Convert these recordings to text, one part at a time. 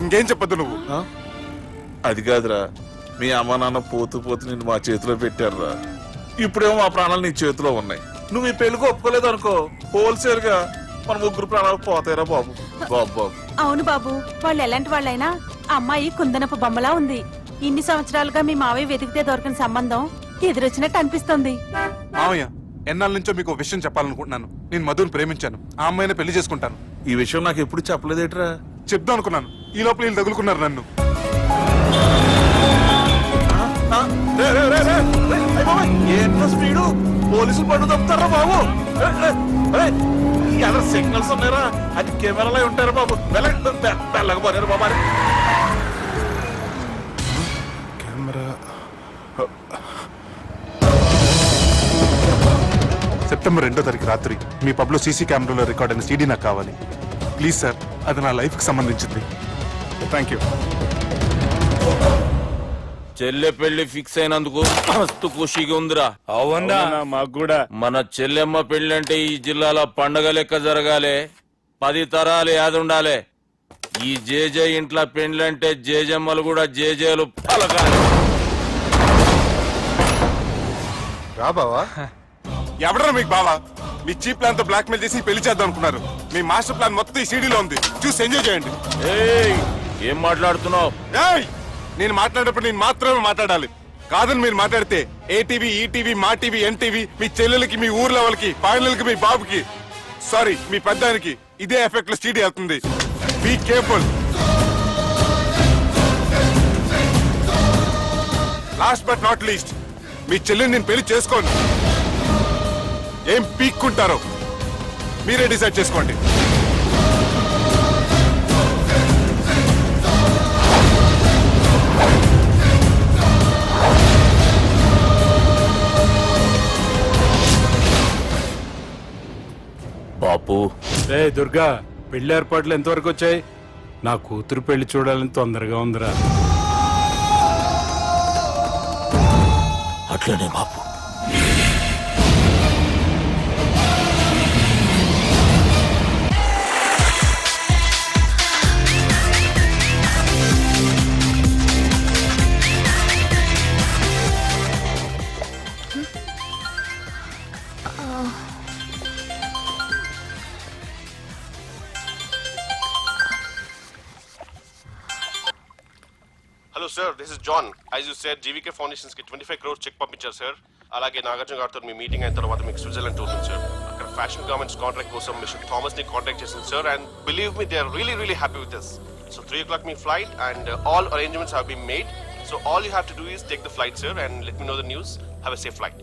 ఇంకేం చెప్పొద్దు నువ్వు. అది కాదురా, మీ అమ్మ నాన్న పోతూ పోతూ నిన్ను మా చేతిలో పెట్టారురా. ఇప్పుడేమో మా ప్రాణాలు నీ చేతిలో ఉన్నాయి. నువ్వు ఈ పెళ్లికి ఒప్పుకోలేదు అనుకో, హోల్సేల్ గా మన ముగ్గురు ప్రాణాలు పోతాయిరా బాబు. బాబు బాబు అవును బాబు, వాళ్ళు ఎలాంటి వాళ్ళైనా అమ్మాయి కుందనపు బొమ్మలా ఉంది. ఇన్ని సంవత్సరాలుగా మీ మావయ్య వెతికితే దొరకని సంబంధం ఎదురొచ్చినట్టు అనిపిస్తుంది. మామయ్య, ఎన్నాళ్ళ నుంచో మీకు ఒక విషయం చెప్పాలనుకుంటున్నాను. నేను మధుని ప్రేమించాను. ఆ అమ్మాయిని పెళ్లి చేసుకుంటాను. ఈ విషయం నాకు ఎప్పుడు చెప్పలేదేట్రా? చెప్దాం అనుకున్నాను, ఈ లోపల వీళ్ళు తగులుకున్నారు నన్ను. ఏంట్రా స్పీడు? పోలీసులు పన్ను తప్పుతారా బాబు? ఎలా సిగ్నల్స్ ఉన్నారా? అది కెమెరాలో ఉంటారు బాబు. వెళ్ళకపోయారు బాబు. కెమెరా సెప్టెంబర్ 2వ తారీఖు రాత్రి మీ పబ్లో సీసీ కెమెరాలో రికార్డ్ అయిన సీడీ నాకు కావాలి ప్లీజ్ సార్. అది నా లైఫ్ కి సంబంధించింది. Thank you. చెల్లె పెళ్లి ఫిక్స్ అయినందుకు మస్తు ఖుషిగా ఉందిరా. అవునా మాకు కూడా. మన చెల్లెమ్మ పెళ్లి అంటే ఈ జిల్లాలో పండగ లెక్క జరగాలి. 10 తరాలు యాదుండాలి. ఈ జేజే ఇంట్లో పెండ్లంటే జేజమ్మలు కూడా జేజేలు పలకాలి. రా బావా. ఎవడరా మీకు బావా? మీ చీప్ ప్లాన్ తో బ్లాక్ మెయిల్ చేసి పెళ్లి చేద్దాం అనుకున్నారు. మీ మాస్టర్ ప్లాన్ మొత్తం ఈ సీడీలో ఉంది. చూసి ఎంజాయ్ చేయండి. ఏయ్, ఏం మాట్లాడుతున్నావు? ఏయ్, నేను మాట్లాడేటప్పుడు నేను మాత్రమే మాట్లాడాలి. కాదని మీరు మాట్లాడితే ఏటీవీ, ఈటీవీ, మా టీవీ, ఎన్టీవీ మీ చెల్లెలకి, మీ ఊర్లో వాళ్ళకి, ఫైనల్కి మీ బాబుకి, సారీ మీ పెద్దానికి ఇదే ఎఫెక్ట్ లో సీడీ అవుతుంది. Be careful. Last but not least, మీ చెల్లెని నేను పెళ్లి చేసుకోను. ఏం పీక్కుంటారో మీరే డిసైడ్ చేసుకోండి. బాపు, రే దుర్గా, పెళ్లి ఏర్పాట్లు ఎంతవరకు వచ్చాయి? నా కూతురు పెళ్లి చూడాలని తొందరగా ఉందిరా. అట్లనే బాపు. Hello sir, this is John. As you said, GVK Foundations ki 25 crores check పంపించారు సార్. అలాగే నాగార్జున గారితో మీ మీటింగ్ అయిన తర్వాత మీకు స్విట్జర్లాండ్ టూర్ ఉంది సార్. అక్కడ ఫ్యాషన్ గార్మెంట్స్ కాంట్రాక్ట్ కోసం మిస్టర్ థామస్ ని కాంటాక్ట్ చేసింది sir. And believe me, they are really happy with this. So 3 o'clock మీ flight and all arrangements have been made. So all you have to do is take the flight sir and let me know the news. Have a safe flight.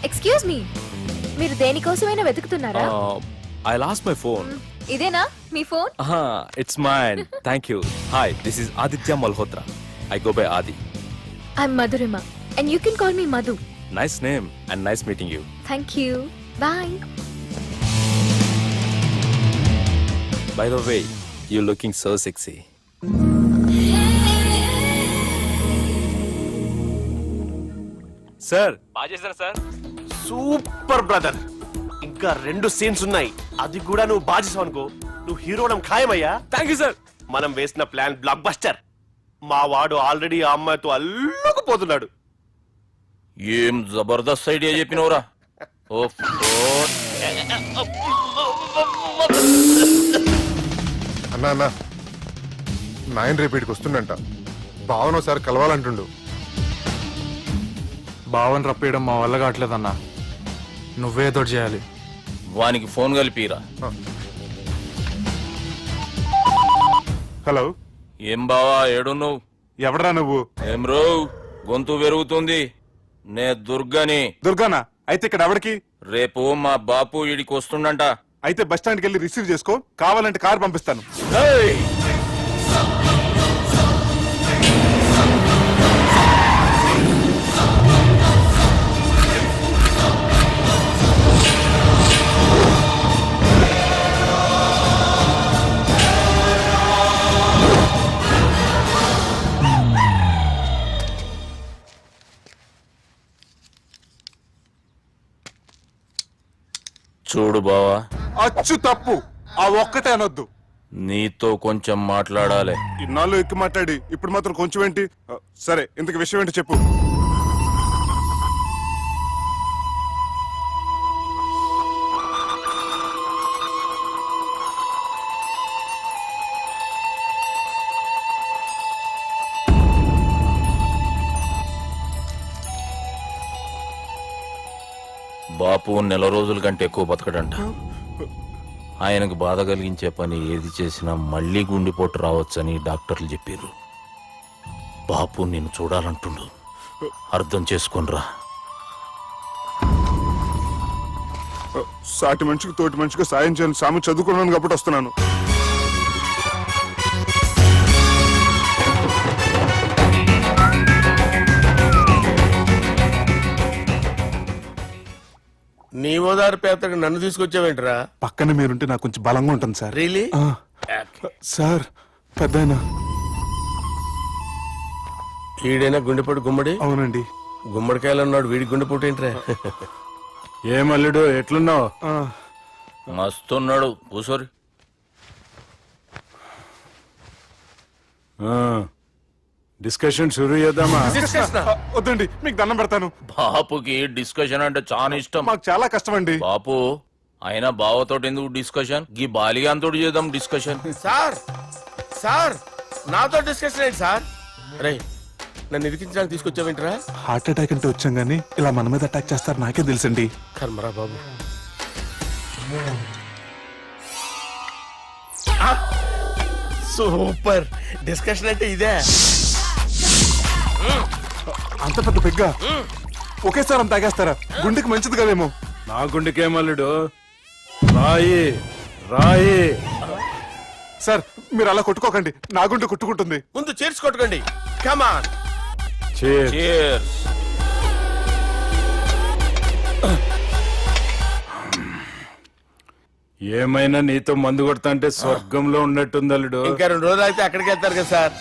Excuse me మీరు దేనికోసమైనా వెతుకుతున్నారా? I lost my phone. ఇదేనా మీ phone? It's mine. Thank you. Hi, this is Aditya Malhotra. I go by Adi. I'm Madhurima and you can call me Madhu. Nice name and nice meeting you. Thank you. Bye. By the way, you're looking so sexy. Sir, బాగా చేశారా sir? Super brother. ఇంకా 2 scenes ఉన్నాయి. అది కూడా నువ్వు బాజేసావు అనుకో, నువ్వు హీరోడం ఖాయమయ్యా. Thank you sir. మనం వేసిన ప్లాన్ బ్లాక్ బస్టర్. మా వాడు ఆల్రెడీ ఆ అమ్మాయితో అల్లుకుపోతున్నాడు. ఏం జబర్దస్త్ ఐడియా చెప్పినవురా. అన్నా నాయన రేపు ఇక్కడికి వస్తుండంట. భావన ఒకసారి కలవాలంటుండు. భావన రప్పేయడం మా వల్ల కావట్లేదన్నా. నువ్వేదో చేయాలి. వానికి ఫోన్ కలిపిరా. హలో, ఏం బావా, ఏడున్నావు? ఎవడరా నువ్వు? ఏం రో, గొంతు పెరుగుతుంది. నే దుర్గని. దుర్గానా? అయితే ఇక్కడ ఎవరికి? రేపు మా బాపు ఈడికి వస్తుండంట. అయితే బస్ స్టాండ్కి వెళ్ళి రిసీవ్ చేసుకో, కావాలంటే కార్ పంపిస్తాను. చూడు బావా, అచ్చు తప్పు. ఆ ఒక్కటే అనొద్దు. నీతో కొంచెం మాట్లాడాలి. ఇన్నాళ్ళు ఎక్కి మాట్లాడి ఇప్పుడు మాత్రం కొంచెం ఏంటి? సరే, ఇంతకు విషయం ఏంటి చెప్పు. బాపు నెల రోజుల కంటే ఎక్కువ బతకడంట. ఆయనకు బాధ కలిగించే పని ఏది చేసినా మళ్ళీ గుండెపోటు రావచ్చని డాక్టర్లు చెప్పారు. బాపు నిన్ను చూడాలంటుండు, అర్థం చేసుకునిరా. సాటి మనిషికి తోటి మనిషికి సాయం చేయని సామి చదువుకున్నాను కాబట్టి వస్తున్నాను. నీ ఓదారు పేదకి నన్ను తీసుకొచ్చావేంట్రా? పక్కన మీరుంటే నాకు కొంచెం బలంగా ఉంటుంది సార్. రియలీ? సార్ పెద్దాయన. ఈడైనా గుండెపోటు గుమ్మడి? అవునండి. గుమ్మడికాయలు అన్నాడు, వీడి గుండెపోటు ఏంట్రా? ఏమల్లుడు ఎట్లున్నావు? మస్తున్నాడు కూసోరి. డిస్కషన్ షురూ చేద్దామా? వద్దండి, మీకు దండం పెడతాను. బాపుకి డిస్కషన్ అంటే చాలా ఇష్టం. మాకు చాలా కష్టం అండి. బాపు అయినా బావతోటి ఎందుకు డిస్కషన్? గీ బాలిగాంతోటి చేద్దాం డిస్కషన్. సార్ సార్ నాతో డిస్కషన్ ఏంటి సార్? రే, నన్ను ఇరికించడానికి తీసుకొచ్చావేంట్రా? హార్ట్ అటాక్ అంటే వచ్చాం గానీ ఇలా మన మీద అటాక్ చేస్తారు నాకే తెలుసండి. కర్మరా బాబు. సూపర్ డిస్కషన్ అంటే ఇదే. అంత పెద్ద పెగ్గా ఒకేసారి అంత తాగేస్తారా? గుండెకి మంచిది కదేమో. నా గుండెకేమల్లుడు, రాయి రాయి. సార్ మీరు అలా కొట్టుకోకండి, నా గుండె కొట్టుకుంటుంది. ముందు చేర్చి కొట్టుకోండి. కమాన్. Cheers. Cheers. ఏమైనా నీతో మందు కొడతా అంటే స్వర్గంలో ఉన్నట్టుంది అల్లుడు. ఇంకా 2 రోజులు అయితే అక్కడికి వెళ్తారు కదా సార్.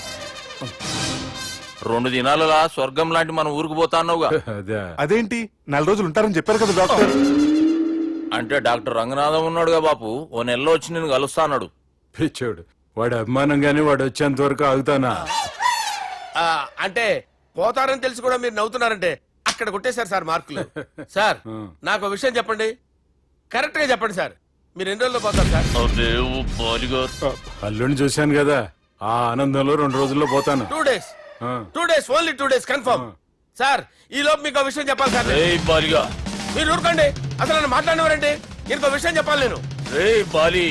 2 దినాలలా స్వర్గం లాంటి మన ఊరికి పోతాన్నావుగా. అదే అదేంటి 4 రోజులు ఉంటారని చెప్పారు కదా డాక్టర్. అంటే డాక్టర్ రంగనాథం ఉన్నాడుగా బాపు, ఓ నెలలో వచ్చి నేను కలుస్తా అన్నాడు. పిచ్చోడు, వాడు అభిమానంగానే వాడు వచ్చేంత వరకు ఆగుతానా? అంటే పోతారని తెలిసి కూడా మీరు నవ్వుతున్నారంటే అక్కడ కొట్టేశారు సార్ మార్కులు. సార్ నాకు ఒక విషయం చెప్పండి, కరెక్ట్ గా చెప్పండి సార్. మీరు ఎన్ని రోజుల్లో పోతారు సార్? అల్లుడిని చూశాను కదా, ఆ ఆనందంలో 2 రోజుల్లో పోతాను. 2 days. 2 days, only 2 days confirm. Sir ఈ లోపు మీకు ఒక విషయం చెప్పాలి సార్. మీరు ఊరుకోండి, అసలు నన్ను మాట్లాడినవారండి. ఇంకో విషయం చెప్పాలి నేను. బాలి